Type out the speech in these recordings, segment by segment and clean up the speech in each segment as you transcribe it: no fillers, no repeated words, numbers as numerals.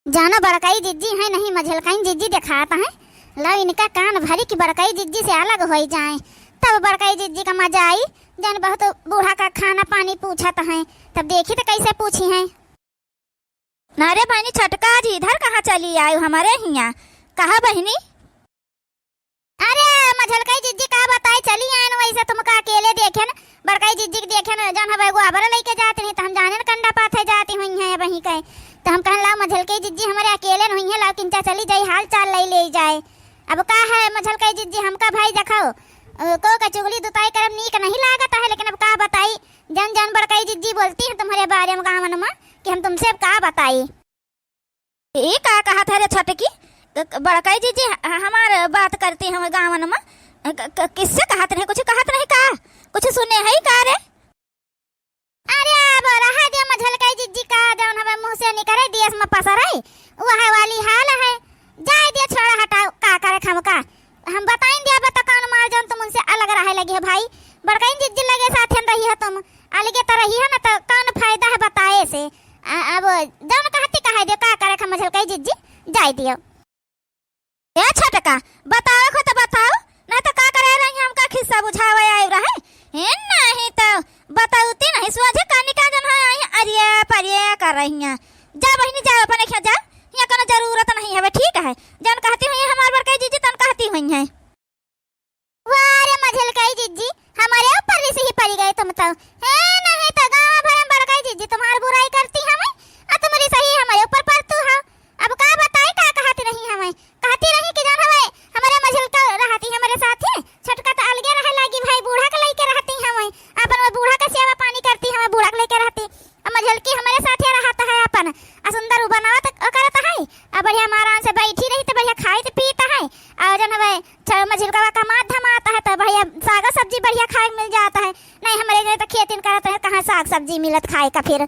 जानो बड़काई जिज्जी है नहीं मझलकाई जिज्जी दिखाता है। लो इनका कान भरी की बड़काई जिज्जी से अलग हो जाए तब बड़काई जिज्जी का मजा आई। जन बहुत बूढ़ा का खाना पानी पूछता है तब देखी तो कैसे पूछी है। नारे बहनी छटका जी इधर कहाँ चली आई हमारे यहाँ कहा बहनी? अरे मझलकाई जिज्जी का बताई चली आए न वैसे तुमका अकेले देखे न बड़काई जिज्जी देखे न जन हवे एगो आबर लेके जाते नहीं तो हम जाने न कंडा पाथे जाती हुई है वहीं कहे तो हम कहन ला मझलकाई जिज्जी हमारे अकेले नहीं है ला किंचा चली जाई हाल चाल ले जाए। अब का है मझलकाई जिज्जी हमका भाई देखो को का चुगली दुताई करम नीक नहीं लागत है लेकिन अब का बताई जन जन बड़काई जिज्जी बोलती है तुम्हारे बारे में गाँव में कि हम तुमसे अब का बताई। ये का कहा था रे छटकी बड़काई जिज्जी हमार बात करती हम गाँव में किससे कहत रहे कुछ कहत नहीं का कुछ सुने है का रे? अरे अब रहा दे मझलकाई जिज्जी का जौन हमें मुंह से निकले दियस में पसराई वह वाली हाल है जाए दे छोड़ा हटाओ का करे खमका हम बताएं दे बता कौन मार जौन तुम उनसे अलग रहे लगी है भाई बड़काई जिज्जी लगे साथ रही है तुम अलगे तो रही है ना तो कौन फायदा है बताए से। अब जौन कहती कहे दे का करे खम मझलकाई जिज्जी जाए दियो। ए छटका बताओ को तो बताओ ना तो का करे रही हमका खिस्सा बुझावे आई रहे है नहीं तो बताऊती नहीं सोझे कानी का जन है अरिया परिया कर रही हैं। जा बहनी जा अपने क्या जा यहाँ कोनो जरूरत नहीं है ठीक है जन कहती हुई हमार बड़काई जिज्जी तन कहती हुई है। वारे मझलकाई जिज्जी हमारे ऊपर से ही पड़ी गए तुम तो है नहीं तो गांव भर में बड़काई जिज्जी तुम्हारी बुराई करती हमें और तुम्हारी सही हमारे ऊपर पड़तू हो। अब का बताई का कहती नहीं हमें कहती रही कि जान हमें हमारे मझलका रहती हमारे साथ है छटका तो अलगे रहे लगी भाई बूढ़ा के लेके रहती हमें अपन बूढ़ा का सेवा पानी करती हमें बूढ़ा के लेके रहती और मझलकी हमारे साथ ही रहता है अपन सुंदर बनावत करता है और बढ़िया आराम से बैठी रही तो बढ़िया खाई तो पीता है और जन हमें मझलका का माध्यम आता है तो बढ़िया साग सब्जी बढ़िया खाए मिल जाता है नहीं हमारे घर तो खेती करते है कहाँ साग सब्जी मिलत खाए का फिर।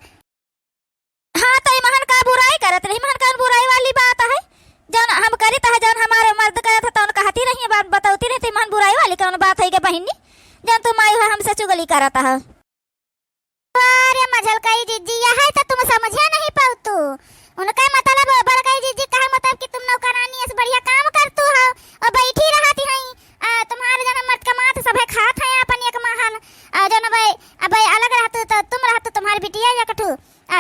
हाँ तो महन का बुराई करत रही महन का बुराई वाली बात है जौन हम करी है जौन हमारे मर्द करत है तो कहती रही बात बताती रहती महन बुराई वाली कौन बात है के बहनी जौन तुम आई हो हमसे चुगली करता है। अरे मझलकाई जिज्जी यह तो तुम समझे नहीं पाऊ उनका मतलब बड़काई जिज्जी का मतलब कि तुम नौकरानी से बढ़िया काम करतू हो और बैठी रहती है तुम्हारे जन मर्द का माथ सब खात है अपन एक महान जन अब अलग रहतू तो तुम रहतू तुम्हारी बिटिया या कठू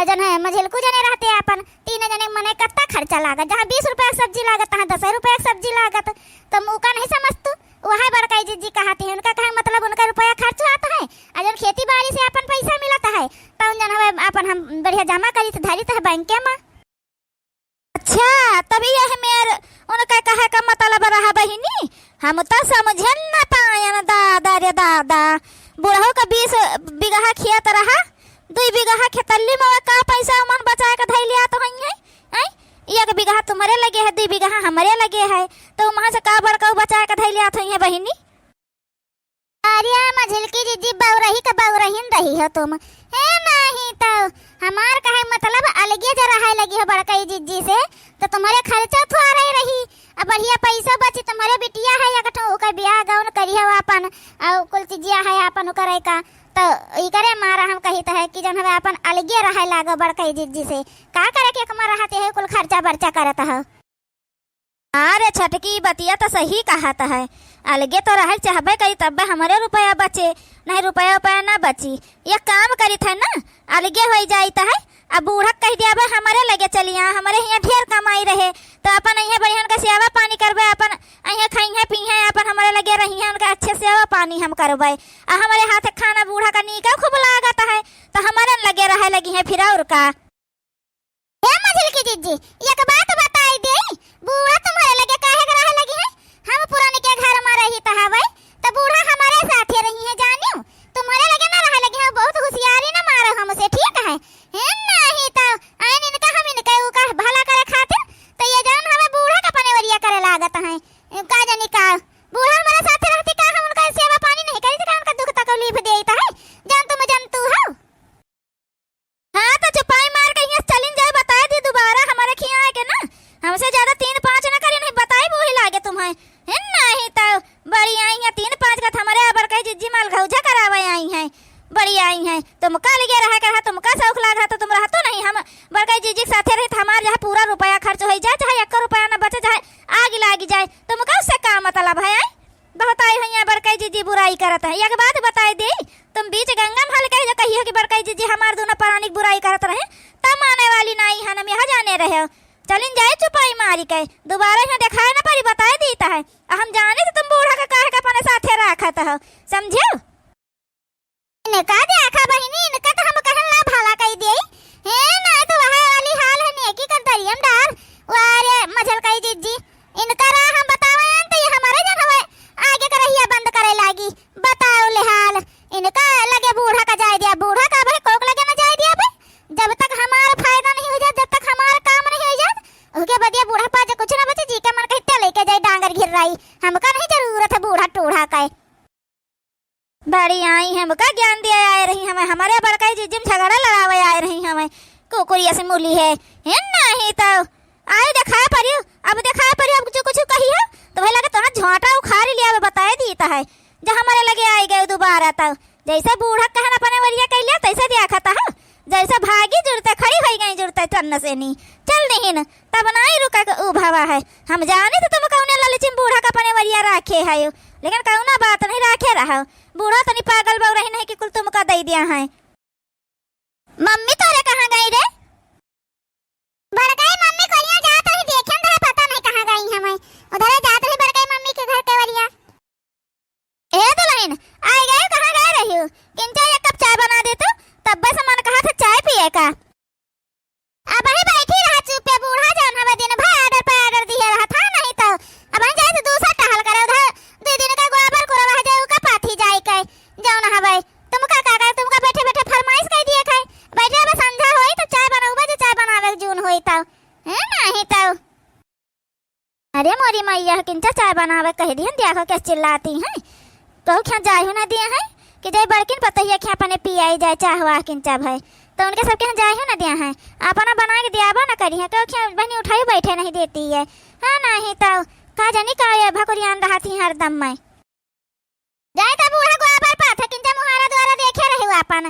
जन है मझलकू जने रहते अपन तीन जने मने कितना खर्चा लागत जहाँ 20 रुपया सब्जी लागत तहाँ 10 रुपया सब्जी लागत तो मुका नहीं समझतू वह बड़काई जिज्जी कहती है उनका कहे मतलब उनका रुपया खर्च आता है और जन खेती बाड़ी से अपन पैसा मिलता है तो जन हमें अपन हम बढ़िया जमा करी तो धरी तो है बैंक में। अच्छा तभी यह मेर उनका कहे का मतलब रहा बहिनी हम तो समझे न पाए दादा रे दादा बुढ़ो का 20 बीघा खेत रहा 2 बीघा खेतली में का पैसा मन बचा के धैल लिया तो है 1 बीघा तुम्हारे लगे है 2 बीघा हमारे लगे है तो वहां से का बड़का बचा के धैल लिया है बहिनी। अरे मझलकी जिज्जी बौरही का बौरहीन रही हो तुम है नहीं तो हमार कहे मतलब अलगे जरा है लगी हो बड़काई जिज्जी से तो तुम्हारे खर्चा थोड़ा रही अब बढ़िया पैसा बची तुम्हारे बिटिया है या कठो का ब्याह गाउन करी हो अपन और कुल चीजिया है अपन करे का तो इकरे मारा हम कही तो है कि जन हमें अपन अलगे रहे लागो बड़काई जिज्जी से का करे के कमा रहते है कुल खर्चा बर्चा करता है। अरे छटकी बतिया तो सही कहता है अलगे तो रह चाहबे करी तब हमारे रुपया बचे नहीं रुपया ना बची ये काम करी थे ना अलगे हो जाता है। अब बूढ़ा कह दिया हमारे लगे चलिया हमारे यहाँ ढेर कमाई रहे तो अपन यहाँ बढ़िया का सेवा पानी करबे अपन यहाँ खाई पी अपन हमारे लगे रही उनका अच्छे सेवा पानी हम करबे और हमारे हाथ खाना बूढ़ा का नीका खूब लागत है तो हमारे लगे रहे लगी है फिर और का। मझलकी जिज्जी एक बात बताई दे बूढ़ा तुम्हारे लगे काहे के रहे लगी है हम पुराने के घर में रही तो हवे तो बूढ़ा हमारे साथ ही रही है जानियो तुम्हारे लगे ना रहे लगे है बहुत होशियारी ना मारो हमसे ठीक है नहीं तो आइन इनका हम इनका का भला करे खातिर तो ये जान हमें बूढ़ा का पनेवरिया करे लागत है का जानी का बूढ़ा हमारे साथ रहती का हम उनका सेवा पानी नहीं करी तो उनका दुख तकलीफ देता है जान तुम जनतू हो। हाँ तो चुपाई मार के यहाँ चलिन जाए बता दी दोबारा हमारे खिया है के ना हमसे ज्यादा 3-5 ना करी नहीं बताई वो ही लागे तुम्हें है नहीं तो बड़ी आई है 3-5 का हमारे बड़काई जिज्जी माल घौजा करावे आई है बड़ी आई है तुम का लगे रहा कर तुमका शौक लाग रहा तो तुम रहा तो नहीं हम बड़काई जिज्जी के साथे रही हमारे यहाँ पूरा रुपया खर्च हो जाए, चाहे 1 रुपया न बचे, चाहे आग लागी जाए, तुमका उससे का मतलब है? बहुत आई है बड़काई जीजी बुराई करत है। एक बात बताई दे, तुम बीच गंगा में हल्का जो कहियो कि बड़काई जीजी हमार दोनों प्राणिक बुराई करत रहे, तब माने वाली नहीं है, हम यहाँ जाने रहे। चलिन जाए चुपाई मारी के, दोबारा यहाँ दिखाए ना परी, बताए देता है। हम जाने तो तुम बूढ़ा का काहे का अपने साथे रखत हो, समझो? इनका देखा बहिनी, इनका तो हम कहन ला भाला कही दे है ना, तो वह वाली हाल है ने की कर दरियम डार वारे मझल कही जीजी। इनका रा हम बतावे तो ये हमारे जन हवे आगे करहिया बंद करे लागी, बताओ ले हाल। इनका लगे बूढ़ा का जाय दिया, बूढ़ा का भाई कोक लगे ना जाय दिया भाई, जब तक हमारा फायदा नहीं हो जाए, जब तक हमारा काम नहीं हो जाए, उसके बाद ये बूढ़ा पाजे कुछ ना बचे, जी के मन कहते लेके जाए डांगर घिर रही, हमका नहीं जरूरत है बूढ़ा टूढ़ा का। बड़ी आई हमका ज्ञान दिया आए रही, हमें हमारे बड़काई जीजी में झगड़ा लड़ावे आए रही, हमें कुकुरिया से मूली है नहीं तो आए दिखाए परियो, अब दिखाए परियो, अब जो कुछ कही है तो भाई लगे तो झोंटा उखाड़ लिया, बताए देता है। जो हमारे लगे आई गए दोबारा, तब जैसे बूढ़ा कहना अपने वरिया कह लिया तैसे दिया खाता है, जैसे भागी जुड़ते खड़ी हो गई जुड़ते चन्न से नहीं चल नहीं न, तब नहीं रुका के उभावा है। हम जाने तो तुम कौने ललचिम बूढ़ा का अपने वरिया रखे है, लेकिन कौना बात नहीं रखे रहा। बूढ़ा तनी पागल बग रही नहीं कि कुल तुमका दे दिया है। मम्मी तोरे कहाँ गई रे? बड़काई मम्मी कोलिया जात रही, देखे न पता नहीं कहाँ गई हमें, उधर जात रही बड़काई मम्मी के घर के वरिया। ए दुल्हन आई गए, कहाँ गए रही हो? किंचा एक कप चाय बना दे तो, तब बस मन कहा था चाय पिए का। अब ही बैठी रहा चुप पे, बूढ़ा जान हवे दिन भाई आर्डर पे आर्डर दिए रहा था, नहीं तो अब हम जाए तो दूसरा टहल करे, उधर 2 दिन का गोबर को रह जाए का पाथी जाए के जाओ ना हवे। तुमका का का तुमका बैठे बैठे फरमाइश कह दिए खाए, बैठे अब संध्या होई तो चाय बनाऊबे, जो चाय बनावे जून होई तो है नहीं तो। अरे मोरी मैया किंचा चाय बनावे कह दिहन, देखो कैसे चिल्लाती हैं, तो क्या जाय हो ना दिया है कि जय बड़किन पतैया क्या अपने पियाई जाए चाहवा किंचा भाई, तो उनके सबके यहाँ जाय हो ना दिया है, अपना बना के दियाबा ना करी है, क्यों क्या बहनी उठाई बैठे नहीं देती है नहीं तो का जानी का ये भकुरियान रहती हर दम में। जाए तो बूढ़ा गोबर पाथा किंचा मुहारा द्वारा देखे रहे हो अपन,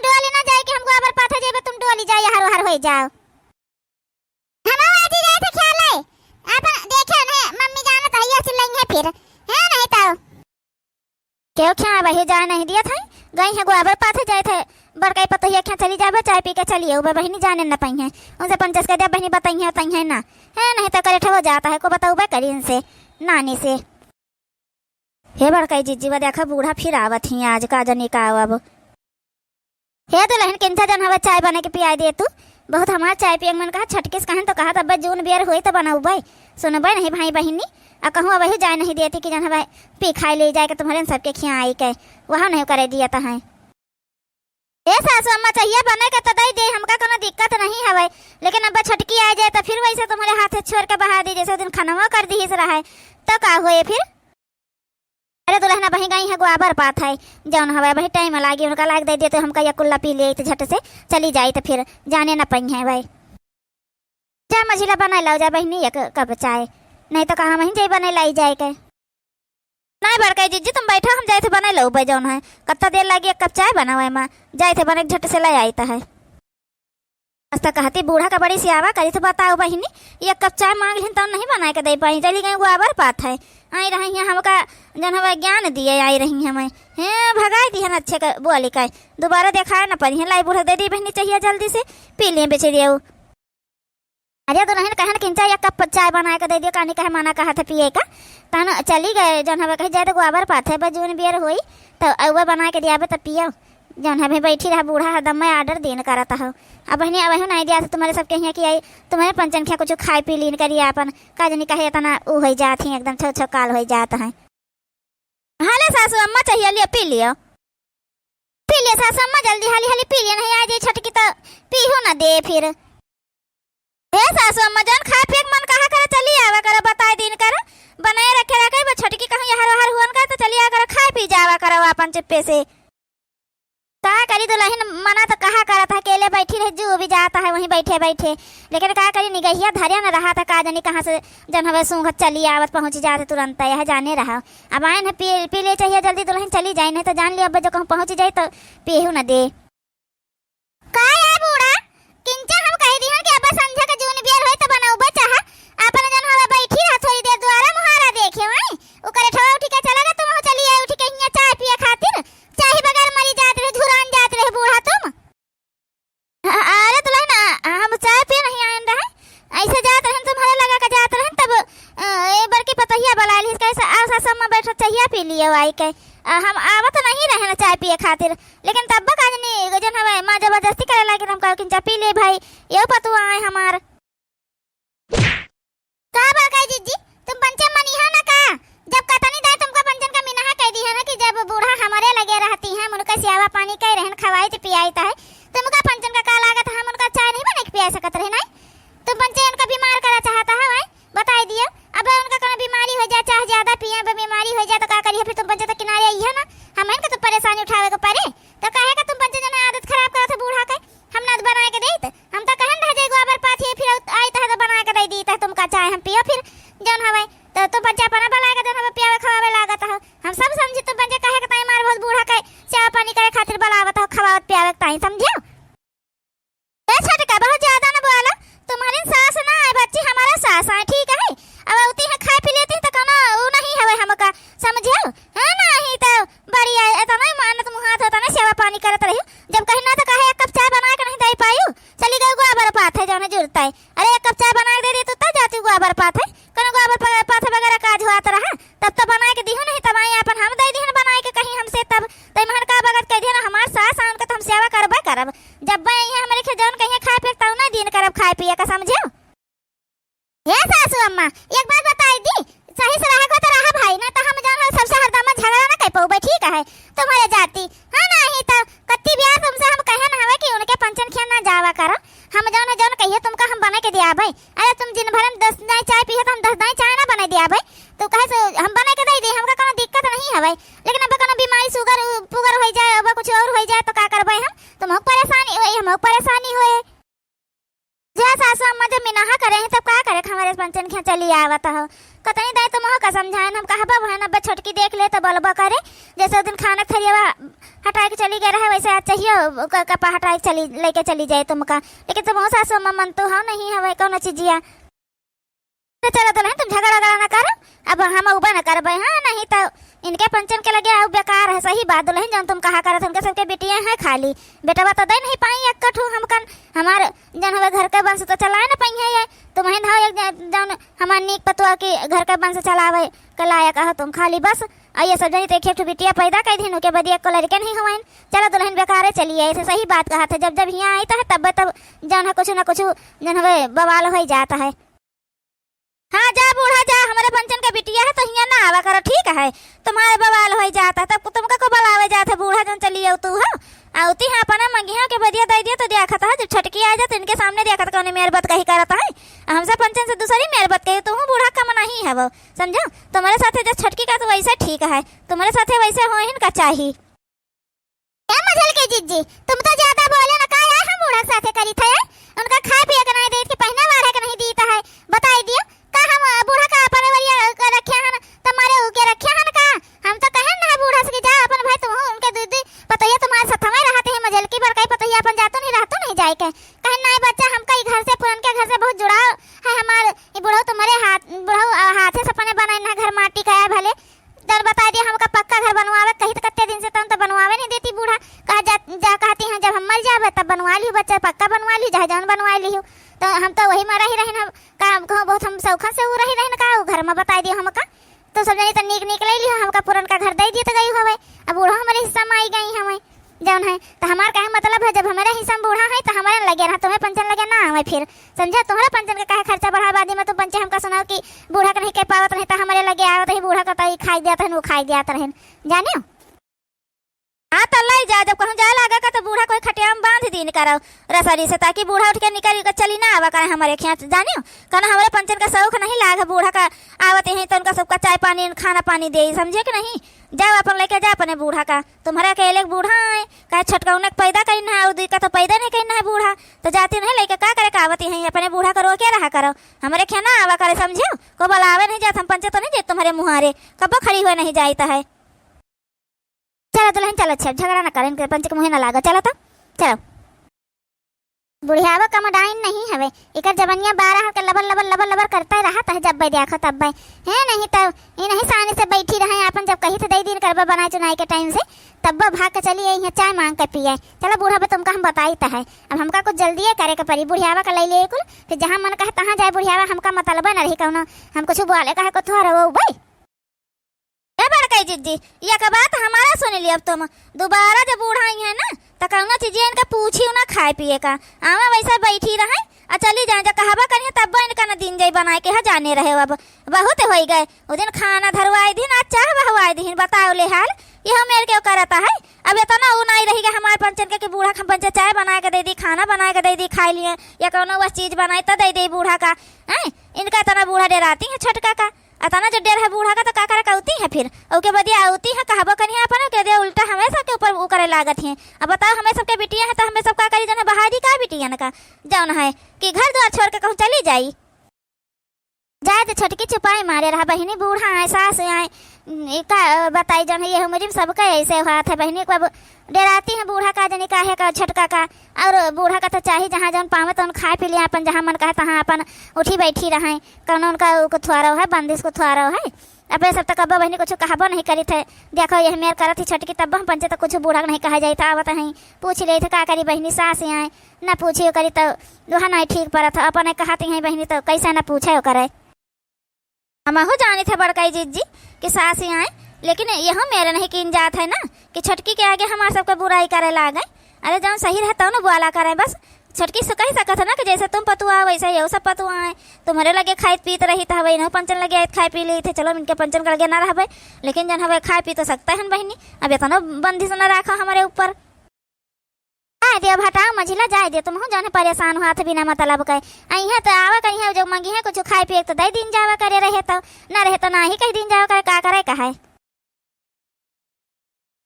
डोली ना जाए कि हम गोबर पाथा जेबे, तुम डोली जाए हर हर हो जाओ। हम आज ही जाए थे ख्याल है, अपन देखे ना मम्मी जाने तो ये सिलेंगे फिर है नहीं तो क्यों क्या वही जाए नहीं दिया था, गई है गोबर पाथे जाए थे, बड़काई पतैया क्या चली जाबे चाय पी के चलिए, वो बहनी जाने न पाई है, उनसे 50 का दे बहनी बताई है ना है नहीं तो करे हो जाता है, को बताऊबे करी इनसे नानी से। हे बड़काई जीजी वा देखा बूढ़ा फिर आवत ही आज का जनी का अब हे तो लहन किंचा जन हवा चाय बना के पिया दे तू, बहुत हमार चाय पिए मन कहा छटकिस कहन तो कहा तब जून बियर होई तो बनाऊबे, सुनबे नहीं भाई बहनी आ कहूँ वही जाए नहीं देती कि जन हवा पी खाई ले जाए के तुम्हारे सबके खिया आई के वहाँ नहीं करे दिया तो है। ए सासू अम्मा चाहिए बने के तो दे दे, हमका कोनो दिक्कत नहीं हवे, लेकिन अब छटकी आ जाए तो फिर वैसे तुम्हारे हाथ छोड़ के बहा दी, जैसे दिन खाना कर दी रहा है तो का हुए फिर। अरे दुल्हना बही गई है गोबर पात है जौन हवे भाई टाइम लागी, उनका लाग दे दे तो हमका या कुल्ला पी ले तो झट से चली जाई तो फिर जाने न पई है भाई। जा मझिला बना लो जा बहनी एक कप चाय, नहीं तो कहाँ वहीं जाई बने लाई जाए के। नहीं बड़काई जीजी तुम बैठो, हम जाए थे बने लो भाई जौन है, कत्ता देर लगी एक कप चाय बनावे माँ, जाए थे बने झट से ले आई है। तो कहती बूढ़ा का बड़ी सियावा करी तो बताओ बहिनी, एक कप चाय मांग ली तो नहीं बना के दे पाई, चली गई गोबर पात है आई रही है, हमका जन हमें ज्ञान दिए आई रही हमें हैं भगाई दी है अच्छे का बोली का, दोबारा दिखाए ना पड़ी है, लाई बूढ़ा दे दी बहनी चाहिए जल्दी से पी लिए बेचेरिए। अरे तो नहीं कहन किंचा एक कप चाय बना के दे दियो, कहानी कहे माना कहा था पिए का, तन चली गए जन हमें कही जाए तो गोबर पात है बजून बियर हुई तो अवा बना के दिया तो पियो, जौन हमें बैठी रहा बूढ़ा हदम में आर्डर देन करता हो। अब बहनी अब नहीं दिया तुम्हारे सबके यहाँ की आई, तुम्हारे पंचन क्या कुछ खाई पी लीन करिए अपन का जनी कहे इतना ऊ हो जात ही एकदम छो छो काल हो जाता है। हाले सासू अम्मा चाहिए लियो पी लियो, पी लियो सासू अम्मा जल्दी हाली हाली पी लियो, नहीं आ जाए छटकी तो पी हो ना दे फिर। हे सासू अम्मा जौन खा फेंक मन कहा करे चली आवा करो, बताए दिन कर बनाए रखे रखे छटकी कहूँ हर हर हुन का तो चली आ कर खा पी जावा करो अपन चुप्पे से। का करी दुल्हन मना तो कहा करा था, अकेले बैठी रह जो भी जाता है वहीं बैठे बैठे, लेकिन का करी निगहिया धरिया न रहा था, का जानी कहाँ से जन हवे सूंघ चली आवत पहुंच जाते तुरंत यह जाने रहा। अब आए न पी ले चाहिए जल्दी दुल्हन चली जाए, नहीं तो जान लिया अब जो कहूँ पहुंच जाए तो पीहू न दे। का यार बूढ़ा किंचा हम कह दी कि अब संध्या का जून बियर होई तो बनाऊ पी लियो आई के हम आवत नहीं रहे ना चाय पिए खातिर, लेकिन तब का नहीं जन हवे माँ जबरदस्ती करे लगे हम कह चाय पी ले भाई, ये पतु आए हमार का बड़काई जिज्जी तुम पंचम मनिहा ना का, जब कतनी दाई तुमको पंचन का मिनहा कह दी है ना कि जब बूढ़ा हमारे लगे रहती है उनका सेवा पानी कह रहन खवाई तो पियाई है, तुमका पंचन का लागत हम उनका चाय नहीं बना के पिया सकत रहे ना, तुम पंचन उनका बीमार करा चाहता है भाई बताई दिया। अब उनका कोनो बीमारी हो जाए चाहे ज्यादा पिए बीमारी हो जाए तो का करिए, फिर तुम पंचन के किनारे आई है ना, हम इनका तो परेशानी उठावे को पड़े तो कहे का तुम पंचन जन आदत खराब करा था बूढ़ा के, हम ना बना के देत हम तो कहन रह जाए गोबर पाथी फिर आई तो बना के दे दी तुमका चाय हम पियो फिर जन हवे तो तुम पंचा पना बना के जन हवे पियावे खवावे लागत हो, हम सब समझी तुम पंचा कहे का ताई मार बहुत बूढ़ा के सेवा पानी करे खातिर बलावत हो खवावत पियावे ताई समझियो। ए छोटे का बहुत ज्यादा ना बोला, तुम्हारी सास ना है बच्ची हमारा सास है ठीक है, अब उती है खाए पी लेती तो कोनो उ नहीं हवे हमका समझियो है ना, ही तो बड़ी इतना ही मानत मुहात होता ना सेवा पानी करत रही, जब कहीं ना तो कहे एक कप चाय बना के नहीं दे पायू चली गई गोबर पाथ है जाने जुड़ता है, अरे एक कप चाय बना के दे दी तो तब जाती गोबर पाथ है कोनो गोबर पाथ वगैरह काज हुआ तो रहा तब तो बना के दीहू नहीं, तब आई अपन हम दे दीहन बना के कहीं हमसे तब तई महन का बगत कह दिया हमार सास आन का हम सेवा करबे करब, जब भाई यहाँ हमारे खजौन कहीं खाए पे तब ना दिन करब खाए पिए का समझियो। ये सासू अम्मा एक बात बताई दी सही से रहा को तो रहा भाई ना तो हम जान सबसे हरदम झगड़ा ना कर पाऊ ठीक है तुम्हारे जाती है ना, ही तो कत्ती ब्याह तुमसे हम कहे ना हवे कि उनके पंचन खेल ना जावा करो, हम जौन जौन कहिए तुमका हम बना के दिया भाई, अरे तुम दिन भर में 10 दाई चाय पिए तो हम 10 दाई चाय ना बना दिया भाई, तो कहे से हम बना के दे दी हमका कोनो दिक्कत नहीं हवे, लेकिन अब कोनो बीमारी शुगर पुगर हो जाए अब कुछ और हो जाए तो का करबे हम, तुम परेशानी होई हम परेशानी होए जा सासू अम्मा जब मिनाहा करे हैं तब का करे हमारे पंचन खे चली आवत हो, कतनी दाई तुम का समझाए हम कहबा बहन अब छोटकी देख ले तो बोलबा करे, जैसे दिन खाना खरियावा हटा के चली गए रहे वैसे आज चाहिए कपा हटा के चली लेके चली जाए तुमका, लेकिन तुम सासू अम्मा मन तो हो नहीं हवे कोनो चीजिया चलो तो नहीं तुम झगड़ा ना करो अब हम उबा ना करबे हाँ, नहीं तो इनके पंचन के लगे अब बेकार है सही बात दुल्हन जन तुम कहा करत उनके सबके बेटियां हैं खाली बेटा तो दे नहीं पाई एक कठू हम कन हमार जन हवे घर के वंश तो चलाए ना पाई है तुम है धाव एक जन हमार नीक पतुआ के घर के वंश चलावे कलाया कहा तुम खाली बस आइए सब जनी एक एक बिटिया पैदा कर दिन के बदिया को लड़के नहीं हुए, चलो दुल्हन बेकार चलिए ऐसे सही बात कहा था, जब जब यहाँ आई तो तब तब जन है कुछ ना कुछ जन हवे बवाल हो जाता है। हाँ जा बूढ़ा जा हमारे पंचन का बिटिया है तो यहाँ ना आवा करो ठीक है, तुम्हारे बवाल हो जाता तब तुमका को बलावे जाते बूढ़ा जन चलिए तू हो आउती है अपना मंगिया के बदिया दे दिया तो देखा था जब छटकी आ जाए तो इनके सामने देखा था कौन मेहरबत कही करता है, हमसे पंचन से दूसरी मेहरबत कही तू बूढ़ा कम नहीं है वो समझो, तुम्हारे साथ जब छटकी का तो वैसे ठीक है तुम्हारे साथ वैसे हो इनका चाहिए। क्या मजल के जिज्जी तुम तो ज्यादा बोले ना का है हम बूढ़ा साथे करी थे उनका खाए पिए के नहीं देत के पहना वाला के नहीं दीता है बताई दियो का हम बूढ़ा का अपन वरिया रखे हन तुम्हारे उके रखे हन का हम तो कहन ना बूढ़ा से जा अपन भाई तुम उनके दूध पतैया तुम्हारे साथ में रहते हैं मजल की बरकाई पतैया अपन जातो नहीं रहतो नहीं जाए के कहन नहीं बच्चा हमका ई घर से पुरन के घर से बहुत जुड़ाव है हमार ई बूढ़ा तुम्हारे हाथ से अपने बनाए ना घर माटी का है भले दर बता दिया हमका पक्का घर बनवावे कहीं तो कत्ते दिन से तुम तो बनवावे नहीं देती बूढ़ा कहा जा कहती हैं जब हम मर जावे तब बनवा लियो बच्चा पक्का बनवा लियो चाहे जान बनवा लियो, तो हम तो वही मरा ही रहे काम कहो बहुत हम सौखन से रही रहे का घर में बता दियो हमका तो सब जनी तो नीक निकल लियो हमका पुरन का घर दे दिए तो गई होवे अब बूढ़ा हमारे हिस्सा में आई गई हमें जौन है तो हमार कहे मतलब है जब हमारे हिस्सा में बूढ़ा है तो हमारे लगे रहा तुम्हें पंचन लगे ना हमें फिर समझा तुम्हारा पंचन का कहे खर्चा बढ़ा बादी में तुम पंचे हमका सुनाओ कि बूढ़ा का नहीं कह पावत रहे तो हमारे लगे आवत रही बूढ़ा का तो खाई दिया था वो खाई दिया रहे जानियो। हाँ तो लाई जा जब कहूँ जाए लागा का तो बूढ़ा कोई खटिया में बांध दिन करो रसरी से ताकि बूढ़ा उठ के निकल कर चली ना आवा करे हमारे खेत जानियो कहना हमारे पंचन का शौक नहीं लाग बूढ़ा का आवते हैं तो उनका सबका चाय पानी खाना पानी दे समझे कि नहीं, जाओ अपन लेके जा अपने बूढ़ा का तुम्हारा अकेले बूढ़ा है कहे छटकौने पैदा करना है उदी का तो पैदा नहीं करना है बूढ़ा तो जाती नहीं लेके का करे आवती है अपने बूढ़ा का रोके रहा करो हमारे खेना आवा करे समझो को बलावे नहीं जाते हम पंचे तो नहीं जाते तुम्हारे मुहारे कब खड़ी हुए नहीं जाता है। चलो दुल्हन चलो अच्छा झगड़ा ना करें पंच के मुँह ना लागो चलो तो चलो बुढ़ियावा का मडाइन नहीं हवे इकर जवनिया 12 के लबर लबर लबर लबर करता ही रहा है जब भाई देखो तब भाई है नहीं तो ये नहीं सानी से बैठी रहे अपन जब कही तो दे दिन करबा बनाए चुनाई के टाइम से तब भाग के चलिए यहाँ चाय मांग के पिए चलो बूढ़ा तुमका हम बताई तो है अब हमका कुछ जल्दी करे के पड़ी बुढ़ियावा का ले लिए कुल फिर जहाँ मन कहे तहाँ जाए बुढ़ियावा हमका मतलब न रही कहना हम कुछ बोले कहे को थोड़ा वो भाई बड़काई जिज्जी ये का बात हमारा सुन ली। अब तुम दोबारा जब बूढ़ा आई है ना तो कौनो चीज इनका पूछी ना खाए पिए का, आवा वैसा बैठी रहे आ चली जाए जब कहबा करिए तब इनका ना दिन जाई बनाए के जाने रहे। अब बहुत हो गए वो दिन खाना धरवाई दिन आज चाह बहुआई दिन बताओ ले हाल यह मेरे क्यों करता है। अब इतना वो नहीं रही हमारे पंचन के बूढ़ा खम पंच चाय बना के दे दी, खाना बना के दे दी, खा लिए या कौनो वह चीज बनाई तो दे दी बूढ़ा का है। इनका इतना बूढ़ा डराती है छोटका का, अतना जो डर है बूढ़ा का तो काकर कहती है फिर ओके बदिया आती है कहबो करिए अपन के दे उल्टा हमें सबके ऊपर वो करे लागत है। अब बताओ हमें सबके बिटिया है तो हमें सबका करी जाना बहारी का बिटिया का जौन है कि घर द्वार छोड़ के कहूँ चली जाई जाए तो छोटकी चुपाई मारे रहा बहनी बूढ़ा आए सास आए का बताई जन है ये मुझे सबका ऐसे हुआ था बहनी को। अब डराती है बूढ़ा का जनी का है का छोटका का, और बूढ़ा का तो चाहिए जहाँ जन पावे तो खा पी लिया अपन जहाँ मन कहे तहाँ अपन उठी बैठी रहे कौन उनका को थुआरो है बंदिश को थुआरो है। अब ये सब तक अब बहनी कुछ कहबो नहीं करी थे, देखो यह मेर करत थी छोटकी तब हम पंचे तो कुछ बूढ़ा नहीं कहा जाता। आवत है पूछ ले थे का करी बहनी सास आए ना पूछी करी तो वहाँ नहीं ठीक पड़ा था अपन कहती है बहनी तो कैसे ना पूछे करे। हमहू जानी थे बड़काई जिज्जी कि सास आए, लेकिन यह मेरे नहीं कीन जात है ना कि छोटकी के आगे हमारे सबके बुराई करे लागे। अरे जब सही रहता हो ना बुआला करे बस छोटकी से कही सकत है ना कि जैसे तुम पतुआ वैसे ये सब पतुआ है तुम्हारे लगे खाए पीत रही था वही न पंचन लगे खाए पी ली थे, चलो इनके पंचन के लगे ना रहे लेकिन जन हवे खाए पी तो सकता है बहनी। अब इतना बंदी से न रखा हमारे ऊपर जाए दे अब हटाओ मझिला जाए दे तुम हो जाने परेशान हुआ था बिना मतलब के आई है तो आवा कहीं है जो मंगी है कुछ खाए पिए तो दे दिन जावा करे रहे तो ना रहे तो ना ही कहीं दिन जावा करे का करे कहा है।